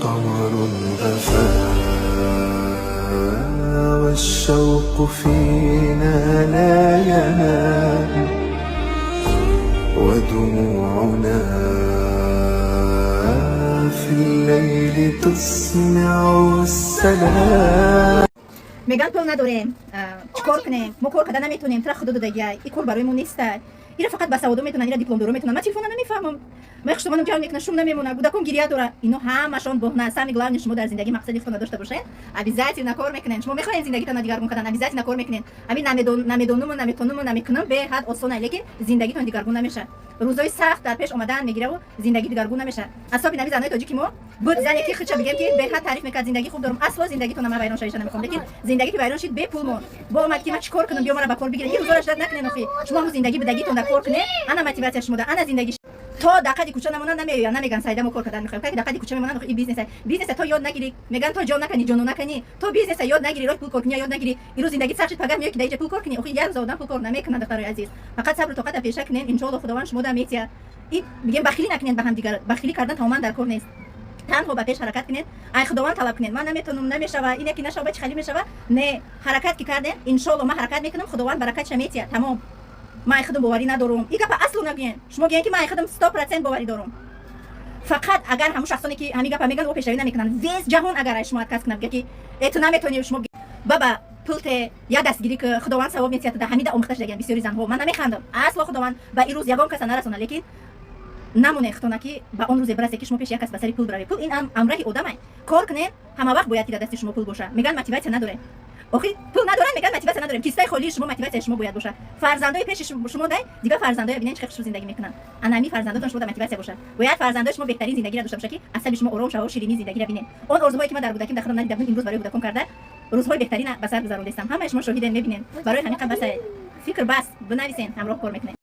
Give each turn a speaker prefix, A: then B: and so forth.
A: قمر غفا والشوق فينا لا ينام ودموعنا في الليل تسمع السلام.
B: میگن پول نداریم چیکار کنیم ما کار کردن نمیتونیم ترا حدود دیگه این کار برای ما نیست اینا فقط بس سوادو میتونن اینا دیپلم دارو میتونن من تلفن نمیفهمم من خشمانم جان میکنه شوم نمیمونه گودکم گریه داره اینا همشون بهونه سمی گلاو شما در زندگی مقصدی خود نداشته باشین ابیزاتی نکار میکنین شما میخواین زندگیتون دیگرگون کردن ابیزاتی نکار میکنین همین نمیدونم نمیکنم به حد آسونه لیکن زندگیتون دیگرگون نمیشه روزای سخت در پیش اومدن میگیره و زندگی دیگرگون نمیشه اصلا نمی زنای تاجیکی ما بود زنی که خودش بگم که به حد تعریف میکنه زندگی خوب دارم اصلا زندگیتون ما بیان شایسته نمیخوام لیکن زندگی که بیان شید به پول ما با اومد که من چیکار کنم بیا مرا با کار بگیرین یه روزش داد نکنین اخی شما هم زندگی بدگیتون در کار کنه انا موتیواسیون شما انا زندگی تا دقیقی کوچه نمونن نمیگن نمیگن سایده ما کار کردن میخوایم که دقیقی کوچه میمونن این بیزنس تا یاد نگیری میگن تو جان نکنی جانو نکنی تو بیزنس یاد نگیری راه پول کار کنی یاد نگیری این روز زندگی سرچ پگاه میاد که دیگه پول کار کنی اخی یه روز آدم پول کار نمیکنه دختر عزیز فقط صبر و طاقت پیشه کنین ان شاء الله خداوند شما در میتیه این میگم بخیلی نکنین به هم دیگه بخیلی کردن تماما در کار نیست تنها به پیش حرکت کنین ای خداوند طلب کنین من نمیتونم نمیشه و اینه که نشه بچ خالی میشه نه حرکت که کردین ان شاء الله ما حرکت میکنم خداوند برکتش میتیه تمام من خودم باوری ندارم این گپ اصلا نگین شما میگین که من خودم 100% باوری دارم فقط اگر همون شخصانی که همین گپ میگن او پیشروی نمیکنن ویز جهان اگر شما کس کنم که اتو نمیتونی شما بابا پولت یا دستگیری که خداوند ثواب میتیه ده حمید آموختش دیگه بسیاری زن ها من نمیخندم اصلا خداوند به این روز یگان کس نرسونه لیکن نمونه خطونه که با اون روز برسه که شما پیش یک کس بسری پول بروی پول این امره آدمه کار کنین همه وقت باید که دست شما پول باشه میگن موتیواسیون نداره آخه پول ندارن میگن موتیواسیون نداریم کیسه خالی شما موتیواسیون شما باید باشه فرزندای پیش شما دای دیگه فرزندای ببینین چه خوش زندگی میکنن انمی فرزنداتون شما موتیواسیون باشه باید فرزندای شما بهترین زندگی را داشته باشه که عصبی شما آرام شه و شیرینی زندگی را ببینین اون آرزوهایی که من در بودکیم داخل ندیدم امروز برای بودکم کرده روزهای بهترین به سر گذروندم همه شما شاهدین میبینین برای همین قبل فکر بس بنویسین همراه کار میکنین